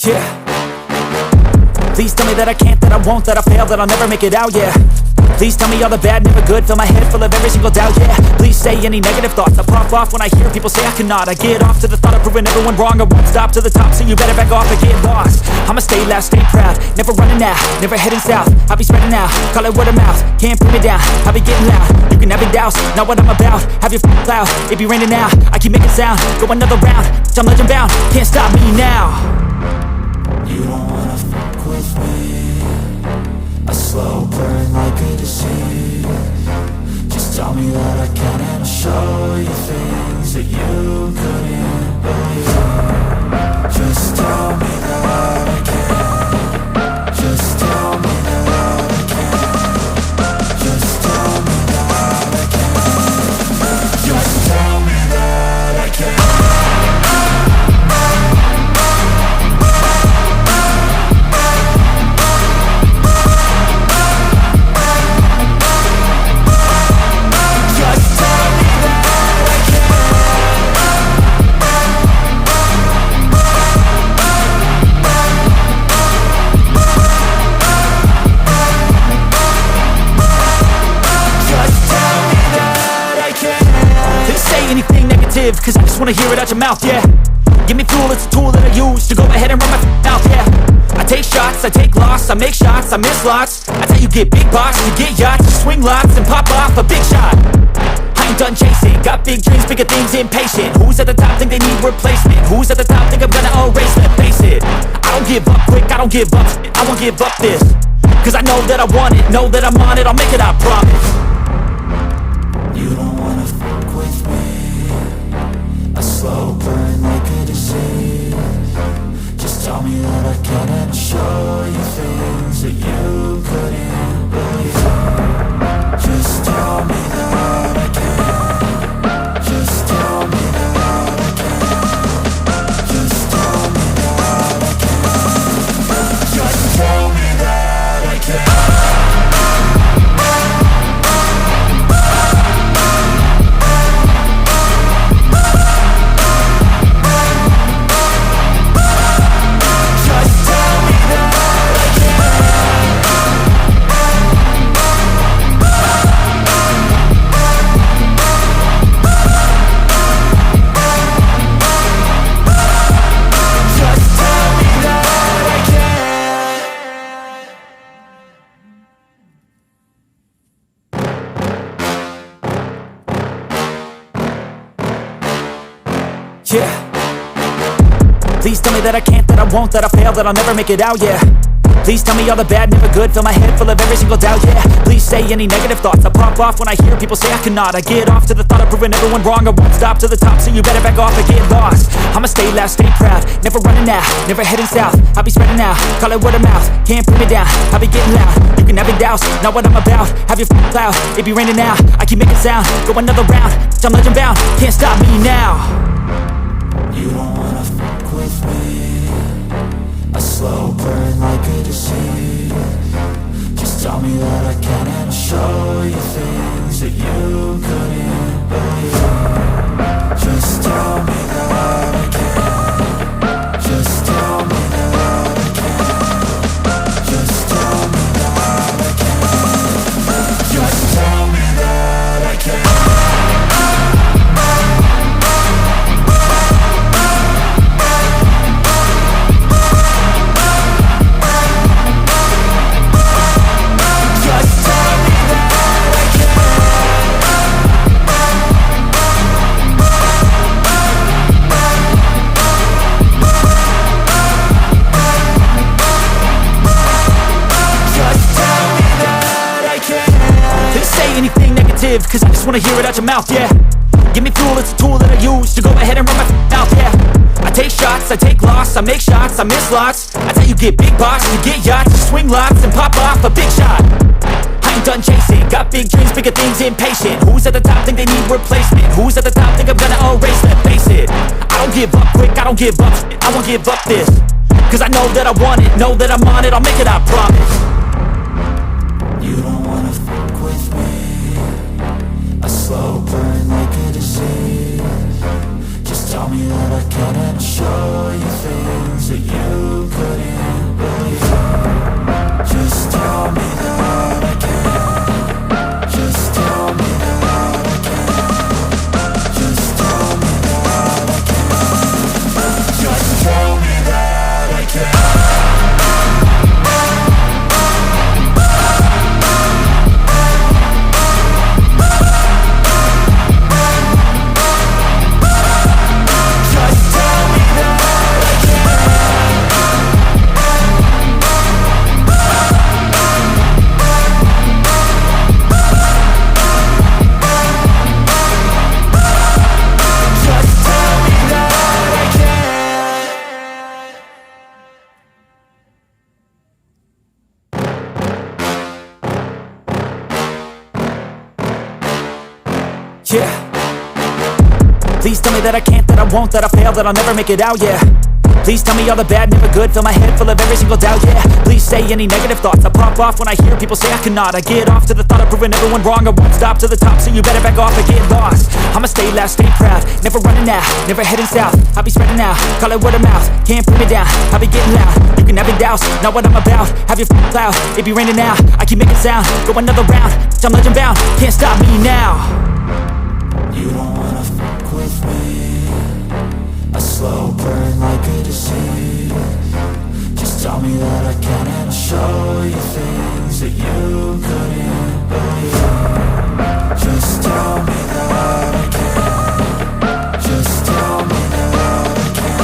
Yeah. Please tell me that I can't, that I won't, that I fail, that I'll never make it out, yeah. Please tell me all the bad, never good, fill my head full of every single doubt, yeah. Please say any negative thoughts, I pop off when I hear people say I cannot. I get off to the thought of proving everyone wrong, I won't stop to the top, so you better back off and get lost. I'ma stay loud, stay proud, never running out, never heading south. I'll be spreading out, call it word of mouth, can't put me down, I'll be getting loud. You can have your doubts, not what I'm about, have your cloud, it be raining now, I keep making sound, go another round, I'm legend bound, can't stop me now. You don't wanna fuck with me, a slow burn like a disease. Just tell me that I can and I'll show you things that you couldn't believe. Just tell me that I can. Just tell me that I can. Just tell me that I can. Just tell me that I can. Cause I just wanna hear it out your mouth, yeah. Give me fuel, it's a tool that I use to go ahead and run my mouth, yeah. I take shots, I take loss, I make shots, I miss lots. That's how you get big box, you get yachts, you swing lots and pop off a big shot. I ain't done chasing, got big dreams, bigger things, impatient. Who's at the top think they need replacement? Who's at the top think I'm gonna erase them? Face it, I don't give up quick, I don't give up, I won't give up this. Cause I know that I want it, know that I'm on it, I'll make it, I promise. You don't wanna fuck with me, a slow burn like a disease. Just tell me that I can and I'll show you things that you couldn't believe. Just tell me that I can. Just tell me that I can. Just tell me that I can. Just tell me that I can. Yeah. Please tell me that I can't, that I won't, that I fail, that I'll never make it out, yeah. Please tell me all the bad, never good, fill my head full of every single doubt, yeah. Please say any negative thoughts, I pop off when I hear people say I cannot. I get off to the thought of proving everyone wrong, I won't stop to the top, so you better back off and get lost. I'ma stay loud, stay proud, never running out, never heading south. I'll be spreading out, call it word of mouth, can't put me down, I'll be getting loud. You can have your doubts, not what I'm about, have your cloud, it be raining now, I keep making sound, go another round, I'm legend bound, can't stop me now. You don't wanna fuck with me, a slow burn like a disease. Just tell me that I can and I'll show you things that you couldn't believe. Just tell me that I can. Just tell me that I can. Just tell me that I can. Just tell me that I can. Cause I just wanna hear it out your mouth, yeah. Give me fuel, it's a tool that I use to go ahead and run my mouth, yeah. I take shots, I take loss, I make shots, I miss lots. That's how you get big box, you get yachts, you swing lots and pop off a big shot. I ain't done chasing, got big dreams, bigger things, impatient. Who's at the top think they need replacement? Who's at the top think I'm gonna erase them? Face it, I don't give up quick, I don't give up, I won't give up this. Cause I know that I want it, know that I'm on it, I'll make it, I promise. You don't wanna fuck with me, a slow burn like a disease. Just tell me that I can and I'll show you things that you could Please tell me that I can't, that I won't, that I fail, that I'll never make it out, yeah. Please tell me all the bad, never good. Fill my head full of every single doubt, yeah. Please say any negative thoughts. I pop off when I hear people say I cannot. I get off to the thought of proving everyone wrong. I won't stop to the top, so you better back off and get lost. I'ma stay loud, stay proud, never running out, never heading south. I'll be spreading out, call it word of mouth. Can't put me down, I'll be getting loud. You can have your doubts, not what I'm about. Have your cloud, it be raining now. I keep making sound, go another round. I'm legend bound, can't stop me now. You don't wanna fuck with me. A slow burn like a disease. Just tell me that I can and I'll show you things that you couldn't believe. Just tell me that I can. Just tell me that I can.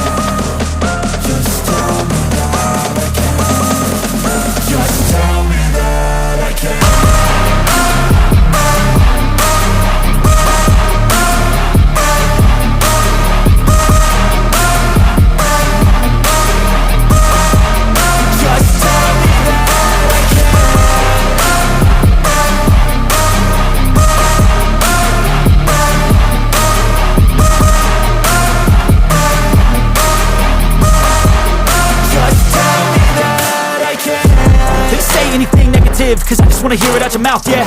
Just tell me that I can. Just tell me that I can. Cause I just wanna hear it out your mouth, yeah.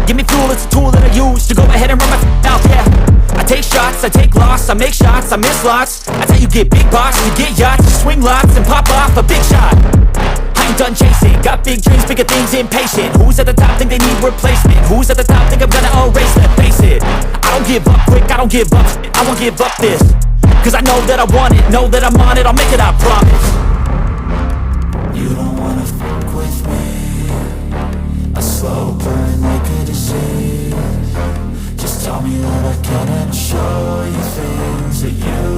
Give me fuel, it's a tool that I use to go ahead and run my mouth, yeah. I take shots, I take loss, I make shots, I miss lots. That's how you get big box, you get yachts, you swing lots and pop off a big shot. I ain't done chasing, got big dreams, bigger things, impatient. Who's at the top think they need replacement? Who's at the top think I'm gonna erase them? Face it, I don't give up quick, I don't give up shit, I won't give up this. Cause I know that I want it, know that I'm on it, I'll make it, I promise. You don't wanna fuck with me. A slow burn like a disease. Just tell me that I can and show you things that you